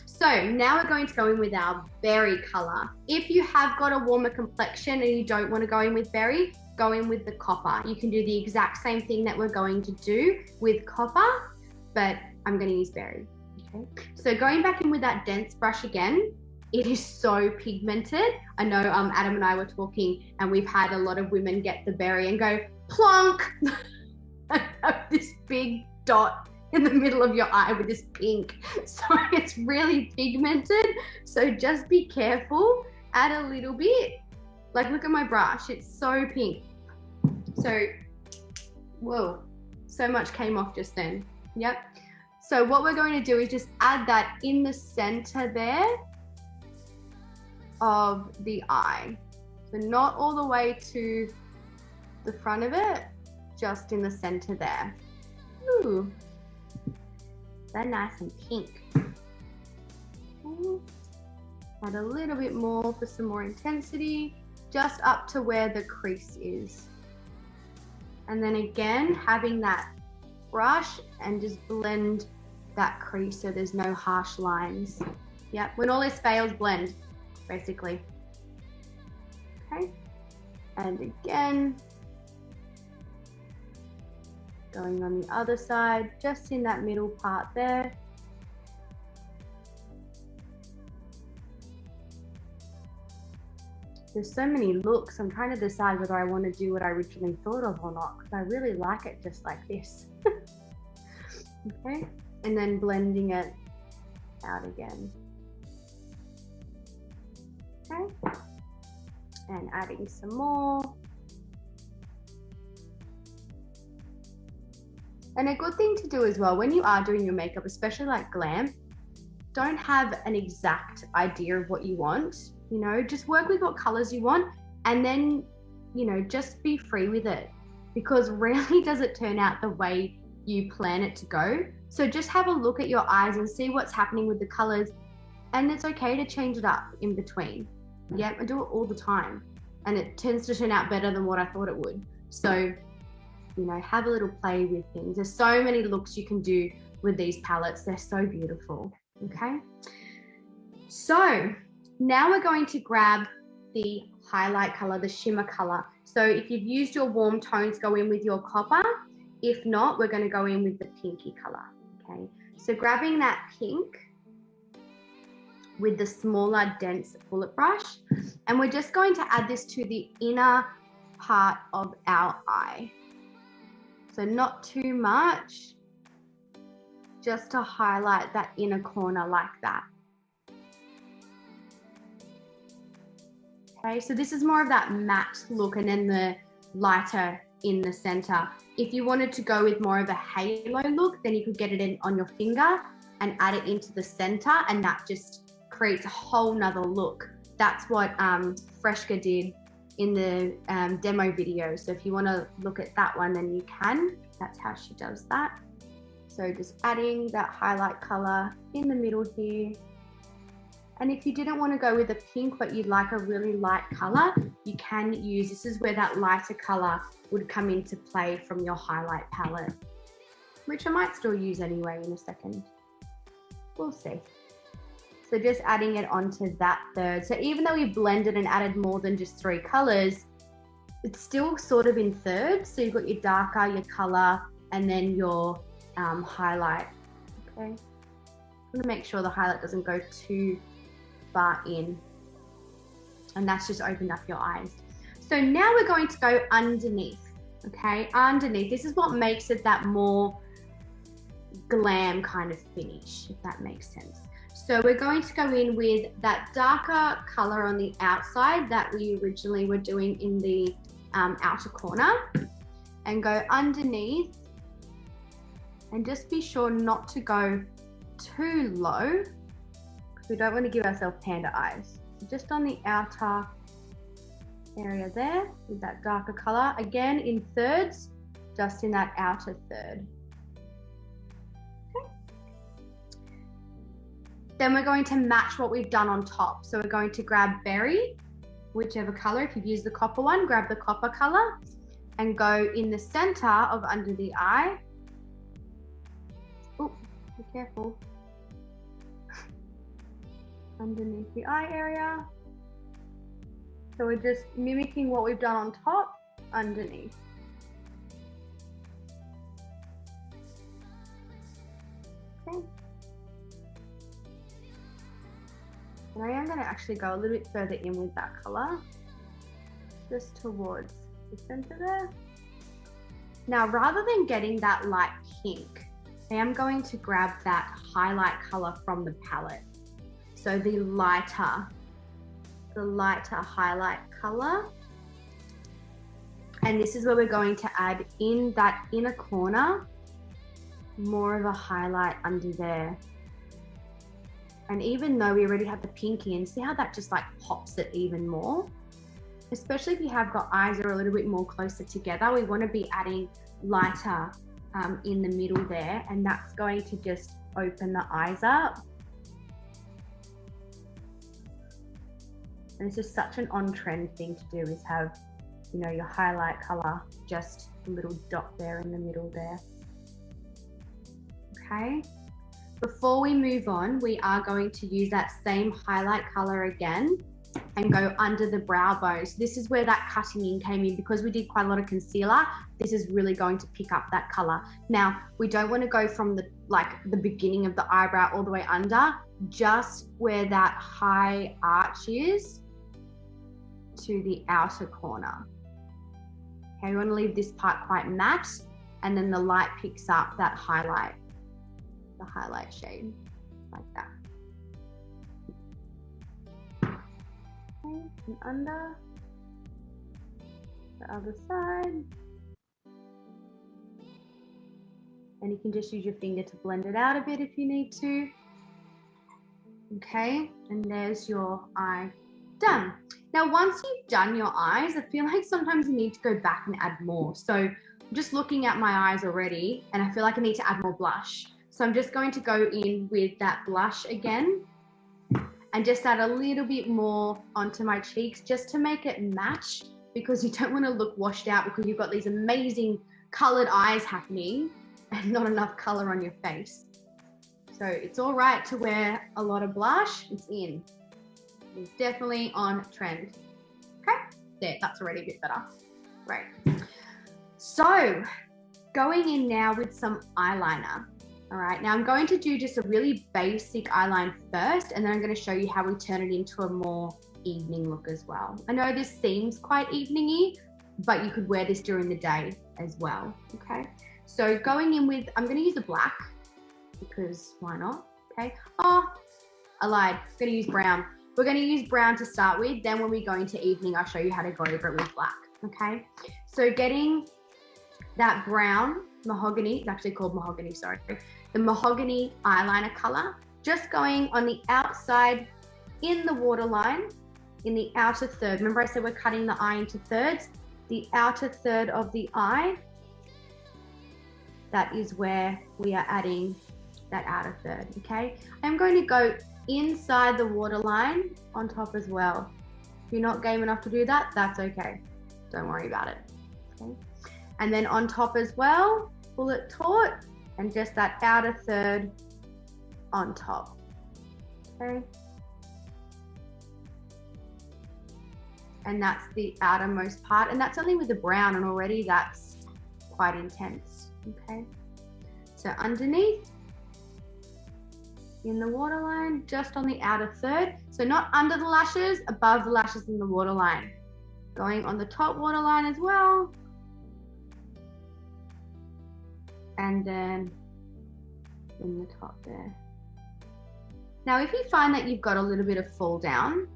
So now we're going to go in with our berry color. If you have got a warmer complexion and you don't want to go in with berry, go in with the copper. You can do the exact same thing that we're going to do with copper, but I'm going to use berry. Okay. So going back in with that dense brush again, it is so pigmented. I know Adam and I were talking and we've had a lot of women get the berry and go plonk and have this big dot in the middle of your eye with this pink. So it's really pigmented. So just be careful, add a little bit. Like look at my brush, it's so pink. So, whoa, so much came off just then. Yep. So what we're going to do is just add that in the center there of the eye. So not all the way to the front of it, just in the center there. Ooh, they're nice and pink. Okay. Add a little bit more for some more intensity, just up to where the crease is. And then again, having that brush and just blend that crease so there's no harsh lines. Yep, when all this fails, blend, basically. Okay, and again, going on the other side, just in that middle part there. There's so many looks. I'm trying to decide whether I want to do what I originally thought of or not, because I really like it just like this. Okay, and then blending it out again. Okay, and adding some more. And a good thing to do as well, when you are doing your makeup, especially like glam, don't have an exact idea of what you want. You know, just work with what colors you want, and then, you know, just be free with it, because rarely does it turn out the way you plan it to go. So just have a look at your eyes and see what's happening with the colors, and it's okay to change it up in between. Yeah, I do it all the time, and it tends to turn out better than what I thought it would. So, you know, have a little play with things. There's so many looks you can do with these palettes. They're so beautiful. Okay, so now we're going to grab the highlight color, the shimmer color. So if you've used your warm tones, go in with your copper. If not, we're going to go in with the pinky color. Okay, so grabbing that pink with the smaller dense bullet brush, and we're just going to add this to the inner part of our eye. So not too much, just to highlight that inner corner like that. Okay, so this is more of that matte look, and then the lighter in the center. If you wanted to go with more of a halo look, then you could get it in on your finger and add it into the center, and that just creates a whole nother look. That's what Freshka did in the demo video. So if you want to look at that one, then you can. That's how she does that. So just adding that highlight color in the middle here. And if you didn't want to go with a pink, but you'd like a really light color, you can use, this is where that lighter color would come into play from your highlight palette, which I might still use anyway in a second. We'll see. So just adding it onto that third. So even though we blended and added more than just 3 colors, it's still sort of in thirds. So you've got your darker, your color, and then your highlight. Okay. I'm gonna make sure the highlight doesn't go too far in, and that's just opened up your eyes. So now we're going to go underneath. Okay, underneath, this is what makes it that more glam kind of finish, if that makes sense. So we're going to go in with that darker color on the outside that we originally were doing in the outer corner, and go underneath, and just be sure not to go too low, because we don't want to give ourselves panda eyes. So just on the outer area there with that darker color, again in thirds, just in that outer third. Okay. Then we're going to match what we've done on top. So we're going to grab berry, whichever color. If you've used the copper one, grab the copper color and go in the center of under the eye. Oh, be careful. Underneath the eye area. So we're just mimicking what we've done on top, underneath. Okay. And I am going to actually go a little bit further in with that color, just towards the center there. Now, rather than getting that light pink, I am going to grab that highlight color from the palette. So the lighter highlight color. And this is where we're going to add in that inner corner, more of a highlight under there. And even though we already have the pink in, see how that just like pops it even more? especially if you have got eyes that are a little bit more closer together, we want to be adding lighter in the middle there, and that's going to just open the eyes up. And it's just such an on-trend thing to do, is have, you know, your highlight color, just a little dot there in the middle there. Okay. Before we move on, we are going to use that same highlight color again and go under the brow bone. So this is where that cutting in came in. Because we did quite a lot of concealer, this is really going to pick up that color. Now, we don't want to go from the beginning of the eyebrow all the way under, just where that high arch is to the outer corner. Okay, we want to leave this part quite matte, and then the light picks up that highlight, the highlight shade, like that. Okay, and under the other side. And you can just use your finger to blend it out a bit if you need to. Okay, and there's your eye done. Now, once you've done your eyes, I feel like sometimes you need to go back and add more. So I'm just looking at my eyes already, and I feel like I need to add more blush. So I'm just going to go in with that blush again and just add a little bit more onto my cheeks, just to make it match, because you don't want to look washed out because you've got these amazing colored eyes happening and not enough color on your face. So it's all right to wear a lot of blush. It's in. It's definitely on trend. Okay, there, that's already a bit better. Great. So going in now with some eyeliner. All right, now I'm going to do just a really basic eyeline first, and then I'm going to show you how we turn it into a more evening look as well. I know this seems quite evening-y, but you could wear this during the day as well, okay? So going in with, I'm going to use a black, because why not, okay? Oh, I lied, I'm going to use brown. We're going to use brown to start with, then when we go into evening, I'll show you how to go over it with black, okay? So getting that brown mahogany, it's actually called mahogany, sorry, the mahogany eyeliner color, just going on the outside in the waterline, in the outer third. Remember I said we're cutting the eye into thirds? The outer third of the eye, that is where we are adding that outer third, okay? I'm going to go inside the waterline on top as well. If you're not game enough to do that, that's okay. Don't worry about it, okay? And then on top as well, pull it taut, and just that outer third on top, okay? And that's the outermost part, and that's only with the brown, and already that's quite intense, okay? So underneath, in the waterline, just on the outer third. So not under the lashes, above the lashes in the waterline. Going on the top waterline as well. And then in the top there. Now, if you find that you've got a little bit of fall down,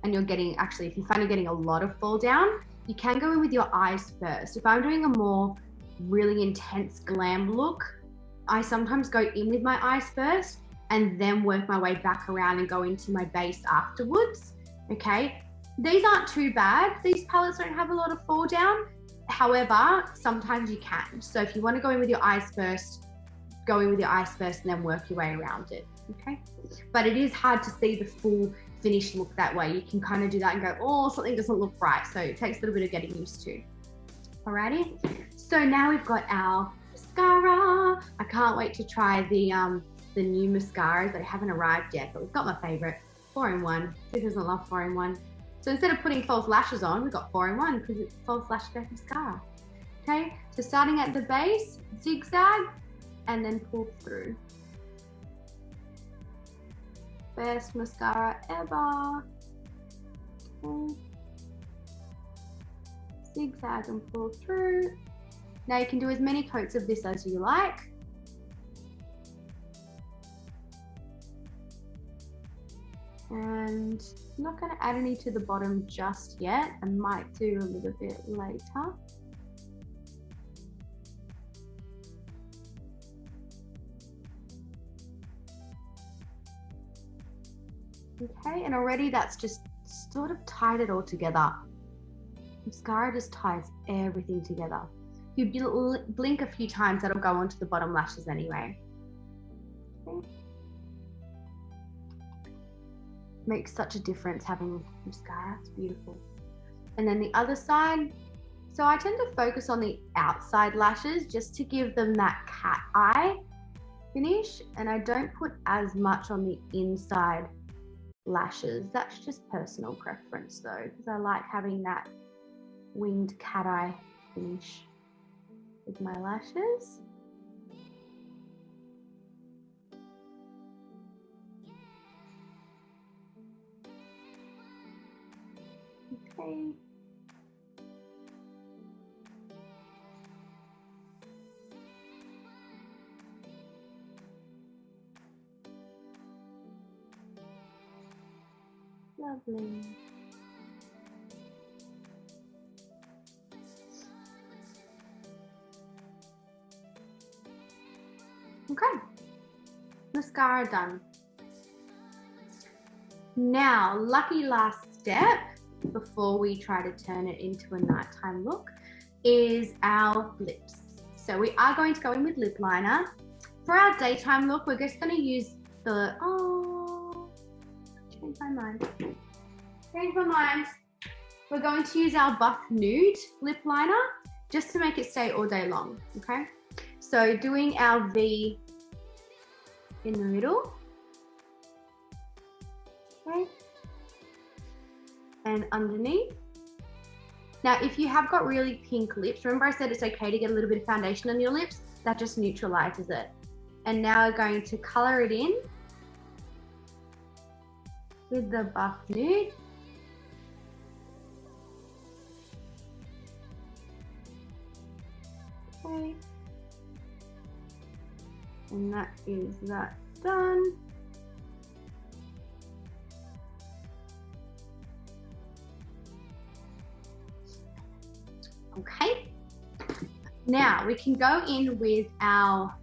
and you're getting, actually, if you find you're getting a lot of fall down, you can go in with your eyes first. If I'm doing a more really intense glam look, I sometimes go in with my eyes first and then work my way back around and go into my base afterwards, okay? These aren't too bad. These palettes don't have a lot of fall down. However, sometimes you can. So if you want to go in with your eyes first, go in with your eyes first and then work your way around it, okay? But it is hard to see the full finished look that way. You can kind of do that and go, oh, something doesn't look right. So it takes a little bit of getting used to. Alrighty. So now we've got our mascara. I can't wait to try the new mascaras that haven't arrived yet, but we've got my favorite, 4-in-1. Who doesn't love 4-in-1? So instead of putting false lashes on, we've got 4-in-1 because it's false lash effect mascara. Okay, so starting at the base, zigzag, and then pull through. Best mascara ever. Okay. Zigzag and pull through. Now you can do as many coats of this as you like. And I'm not going to add any to the bottom just yet. I might do a little bit later. Okay, and already that's just sort of tied it all together. Mascara just ties everything together. If you blink a few times, that'll go onto the bottom lashes anyway. Okay. Makes such a difference having mascara. It's beautiful. And then the other side. So I tend to focus on the outside lashes just to give them that cat eye finish, and I don't put as much on the inside lashes. That's just personal preference though, because I like having that winged cat eye finish with my lashes. Okay. Lovely. Okay, mascara done. Now, lucky last step before we try to turn it into a nighttime look is our lips. So we are going to go in with lip liner. For our daytime look, we're just going to use the, change my mind. We're going to use our Buff Nude lip liner just to make it stay all day long, okay? So doing our V in the middle, okay? And underneath. Now, if you have got really pink lips, remember I said it's okay to get a little bit of foundation on your lips? That just neutralizes it. And now we're going to color it in with the Buff Nude. Okay. And that is that done. Okay. Now we can go in with our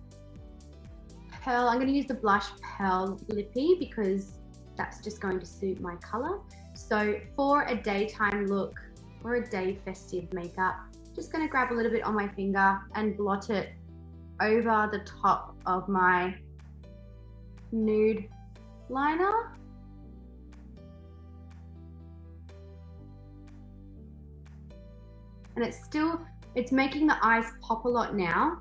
pearl. I'm going to use the blush Pearl Lippy because that's just going to suit my color. So for a daytime look or a day festive makeup, just going to grab a little bit on my finger and blot it over the top of my nude liner. And it's making the eyes pop a lot now.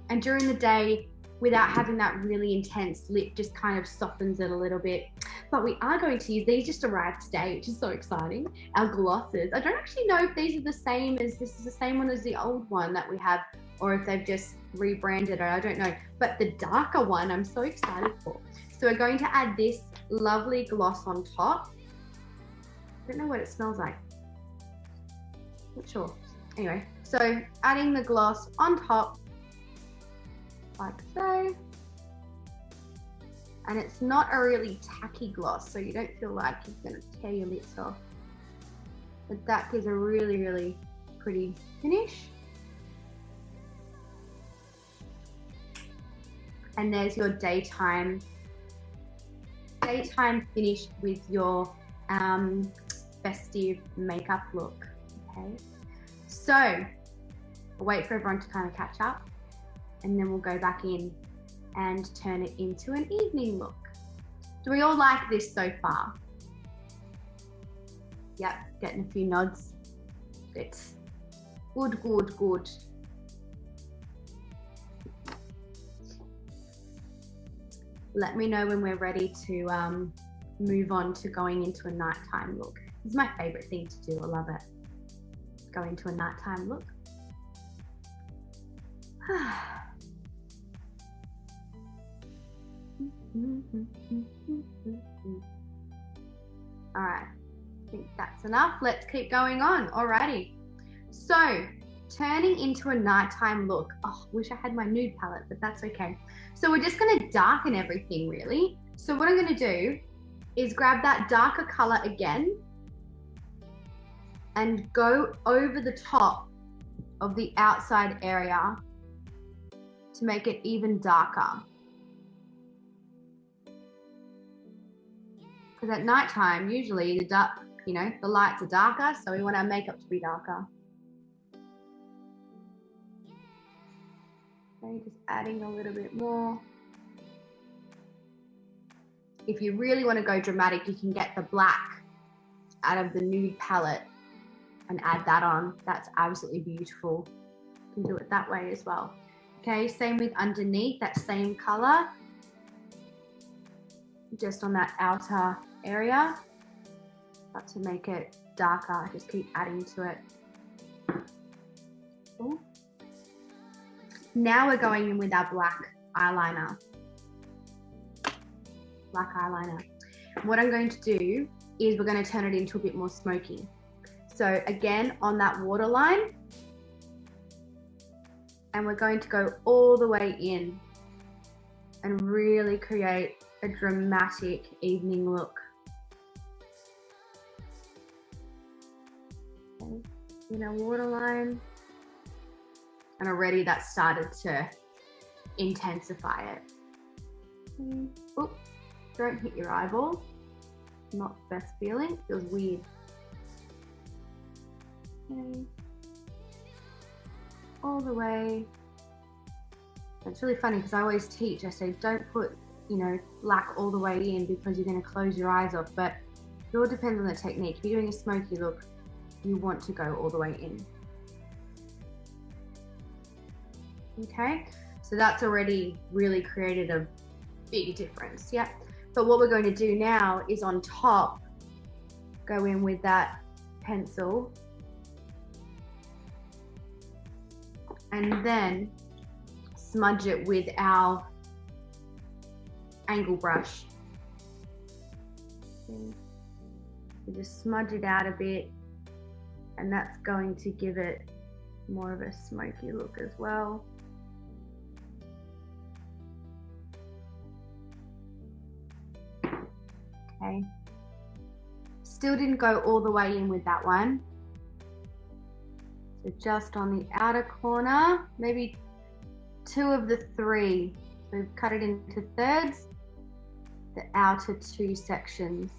And during the day, without having that really intense lip, just kind of softens it a little bit. But we are going to use, these just arrived today, which is so exciting, our glosses. I don't actually know if these are the same as, this is the same one as the old one that we have, or if they've just rebranded it, I don't know. But the darker one, I'm so excited for. So we're going to add this lovely gloss on top. I don't know what it smells like. Not sure. Anyway, so adding the gloss on top, like so. And it's not a really tacky gloss, so you don't feel like it's going to tear your lips off. But that gives a really, really pretty finish. And there's your daytime finish with your festive makeup look. Okay, so we'll wait for everyone to kind of catch up, and then we'll go back in and turn it into an evening look. Do we all like this so far? Yep, getting a few nods. It's good, good, good. Let me know when we're ready to move on to going into a nighttime look. This is my favorite thing to do, I love it. Go into a nighttime look. All right, I think that's enough. Let's keep going on. Alrighty. So, turning into a nighttime look. Oh, wish I had my nude palette, but that's okay. So we're just gonna darken everything really. So what I'm gonna do is grab that darker color again and go over the top of the outside area to make it even darker. Because at nighttime, usually the you know, the lights are darker, so we want our makeup to be darker. Okay, just adding a little bit more. If you really want to go dramatic, you can get the black out of the nude palette and add that on. That's absolutely beautiful. You can do it that way as well. Okay, same with underneath, that same color. Just on that outer area. But to make it darker, just keep adding to it. Ooh. Now we're going in with our black eyeliner. Black eyeliner. What I'm going to do is we're going to turn it into a bit more smoky. So again, on that waterline, and we're going to go all the way in and really create a dramatic evening look. Okay. In our waterline, and already that started to intensify it. Oops, don't hit your eyeball. Not the best feeling, feels weird. Okay. All the way. It's really funny because I always teach, I say don't put, you know, black all the way in because you're going to close your eyes off, but it all depends on the technique. If you're doing a smoky look, you want to go all the way in. Okay, so that's already really created a big difference. Yeah, but what we're going to do now is on top, go in with that pencil and then smudge it with our angle brush. Okay. So just smudge it out a bit, and that's going to give it more of a smoky look as well. Okay. Still didn't go all the way in with that one. So just on the outer corner, maybe 2 of the 3. So we've cut it into thirds, the outer 2 sections.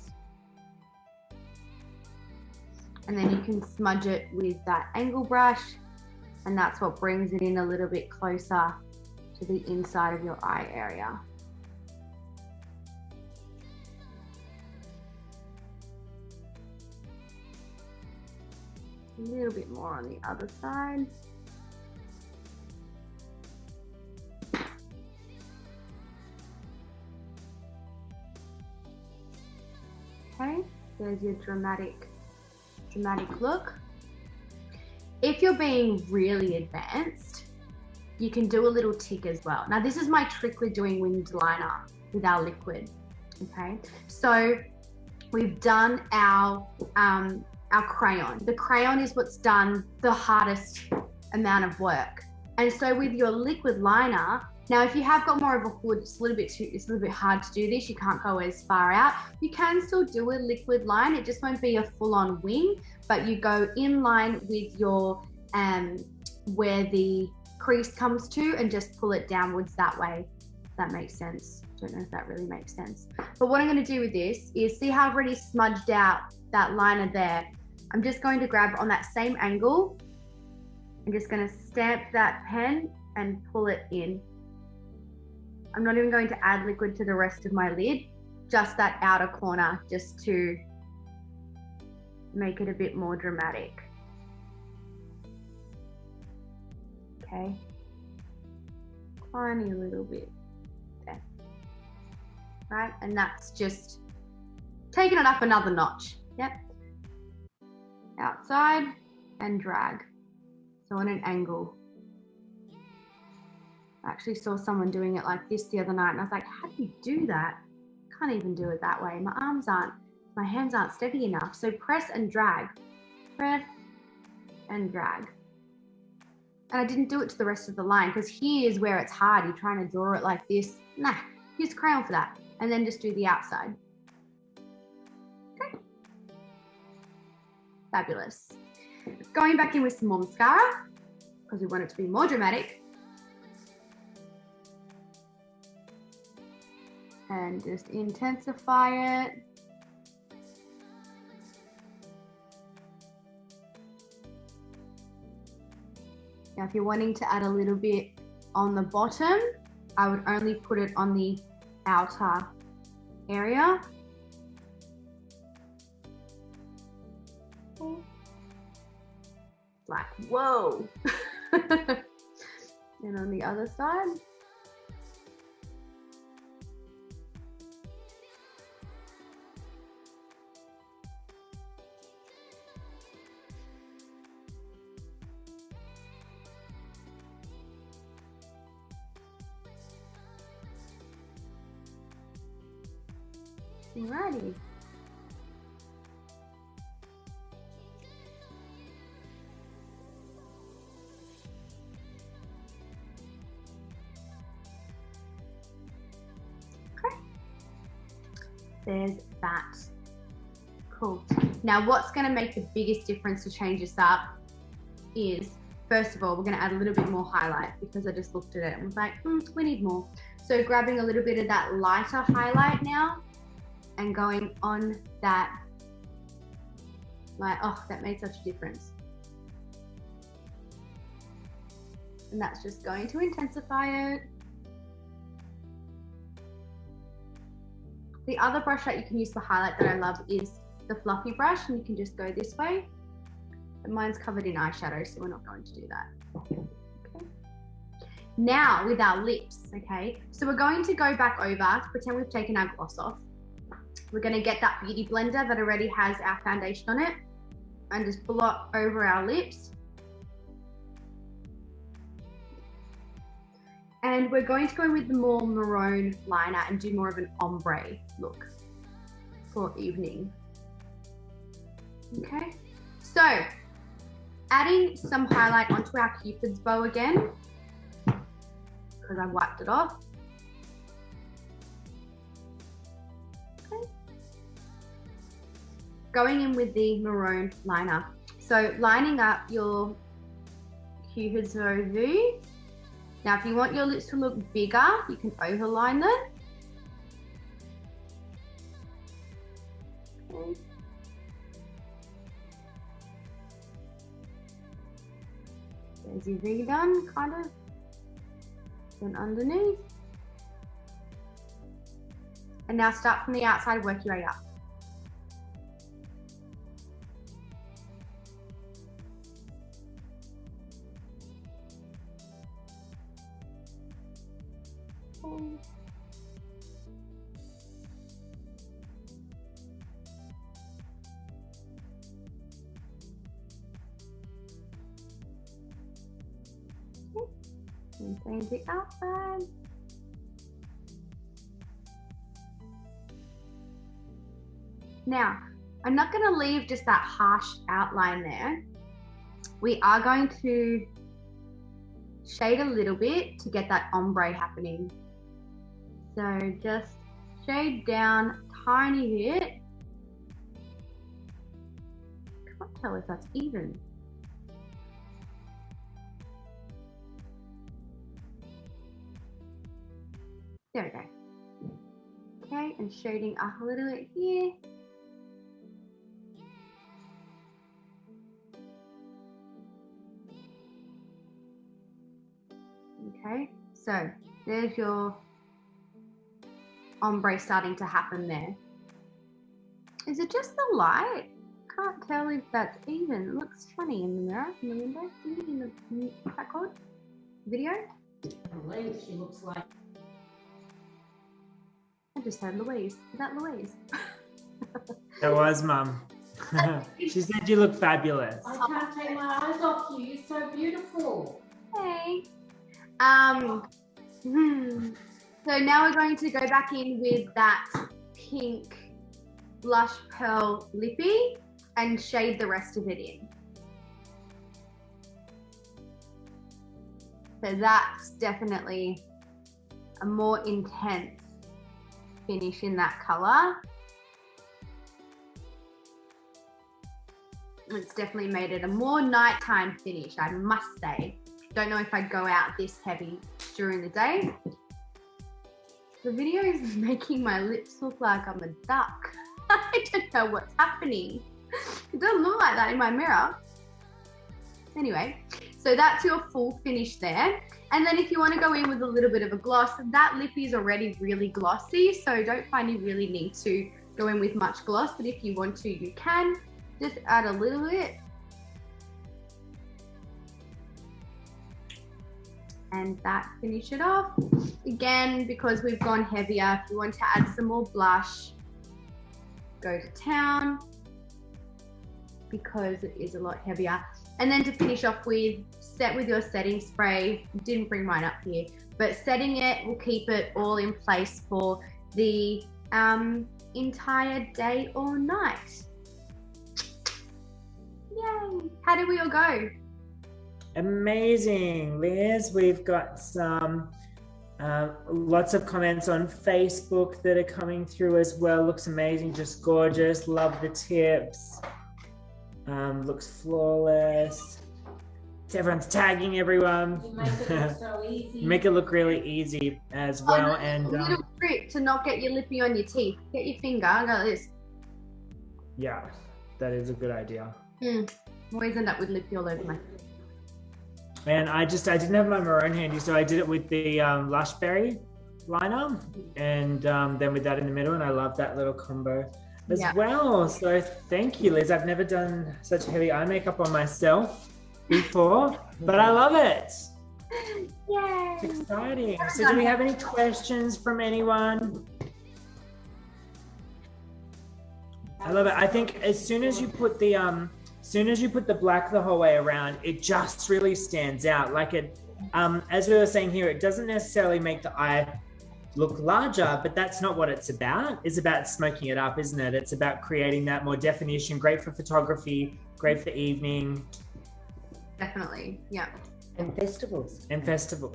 And then you can smudge it with that angle brush, and that's what brings it in a little bit closer to the inside of your eye area. A little bit more on the other side. Okay, there's your dramatic look. If you're being really advanced, you can do a little tick as well. Now this is my trick with doing winged liner with our liquid. Okay, so we've done our crayon. The crayon is what's done the hardest amount of work. And so with your liquid liner, now if you have got more of a hood, it's a little bit hard to do this. You can't go as far out. You can still do a liquid line. It just won't be a full-on wing, but you go in line with your, where the crease comes to, and just pull it downwards that way. If that makes sense. Don't know if that really makes sense. But what I'm gonna do with this is, see how I've already smudged out that liner there? I'm just going to grab on that same angle. I'm just going to stamp that pen and pull it in. I'm not even going to add liquid to the rest of my lid, just that outer corner, just to make it a bit more dramatic. Okay. Tiny little bit there. Right, and that's just taking it up another notch. Yep. Outside and drag, so on an angle. I actually saw someone doing it like this the other night, and I was like, how do you do that? Can't even do it that way. My hands aren't steady enough. So press and drag, press and drag. And I didn't do it to the rest of the line, because here's where it's hard. You're trying to draw it like this. Nah, use crayon for that. And then just do the outside. Okay. Fabulous. Going back in with some more mascara, because we want it to be more dramatic. And just intensify it. Now, if you're wanting to add a little bit on the bottom, I would only put it on the outer area. Like, whoa. And on the other side. Alrighty. Okay. There's that. Cool. Now, what's going to make the biggest difference to change this up is, first of all, we're going to add a little bit more highlight, because I just looked at it and was like, we need more. So grabbing a little bit of that lighter highlight now and going on that, like, oh, that made such a difference. And that's just going to intensify it. The other brush that you can use for highlight that I love is the fluffy brush, and you can just go this way. And mine's covered in eyeshadow, so we're not going to do that. Okay. Now with our lips, okay, so we're going to go back over, pretend we've taken our gloss off. We're going to get that beauty blender that already has our foundation on it and just blot over our lips. And we're going to go with the more maroon liner and do more of an ombre look for evening. Okay, so adding some highlight onto our Cupid's bow again, because I wiped it off. Okay. Going in with the maroon liner. So lining up your Cupid's bow V. Now, if you want your lips to look bigger, you can overline them. Okay. There's your V done, kind of. Then underneath. And now start from the outside, work your way up. Okay. And same the outside. Now, I'm not going to leave just that harsh outline there. We are going to shade a little bit to get that ombre happening. So just shade down a tiny bit. Can't tell if that's even. There we go. Okay, and shading up a little bit here. Okay, so there's your ombre starting to happen there. Is it just the light? Can't tell if that's even. It looks funny in the mirror, in the window, in the, what's that called? Video? I believe she looks like. I just heard Louise. Is that Louise? It was, Mum. She said you look fabulous. I can't take my eyes off you. You're so beautiful. Hey. So now we're going to go back in with that pink blush pearl lippy and shade the rest of it in. So that's definitely a more intense finish in that color. It's definitely made it a more nighttime finish, I must say. Don't know if I'd go out this heavy during the day. The video is making my lips look like I'm a duck. I don't know what's happening. It doesn't look like that in my mirror. Anyway, So that's your full finish there. And then if you want to go in with a little bit of a gloss, that lip is already really glossy, so don't find you really need to go in with much gloss, but if you want to, you can. Just add a little bit. And that finish it off. Again, because we've gone heavier, if you want to add some more blush, go to town, because it is a lot heavier. And then to finish off with, set with your setting spray. Didn't bring mine up here, but setting it will keep it all in place for the entire day or night. Yay! How did we all go? Amazing, Liz. We've got some lots of comments on Facebook that are coming through as well. Looks amazing, just gorgeous. Love the tips. Looks flawless. Everyone's tagging everyone. You make it look so easy. Make it look really easy as well. And a little trick to not get your lippy on your teeth. Get your finger, go like this. Yeah, that is a good idea. Always end up with lippy all over my. And I didn't have my maroon handy, so I did it with the Lush Berry liner, and then with that in the middle, and I love that little combo as well. So thank you, Liz. I've never done such heavy eye makeup on myself before, but I love it. Yay! It's exciting. So do we have any questions from anyone? I love it. I think as soon as you put the black the whole way around, it just really stands out. Like it, as we were saying here, it doesn't necessarily make the eye look larger, but that's not what it's about. It's about smoking it up, isn't it? It's about creating that more definition. Great for photography, great for evening. Definitely, yeah. And festivals. And festival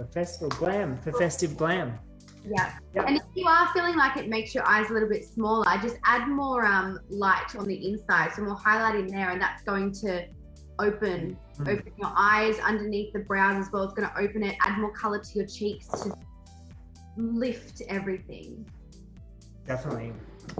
glam, for festive glam. Yeah. Yep. And if you are feeling like it makes your eyes a little bit smaller, just add more light on the inside, so more highlight in there, and that's going to open your eyes underneath the brows as well. It's going to open it, add more color to your cheeks to lift everything. Definitely.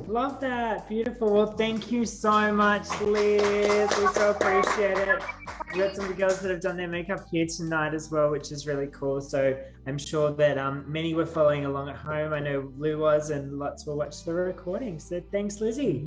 Love that. Beautiful. Well, thank you so much, Liz. We so appreciate it. We got some of the girls that have done their makeup here tonight as well, which is really cool. So I'm sure that many were following along at home. I know Lou was, and lots will watch the recording. So thanks, Lizzie.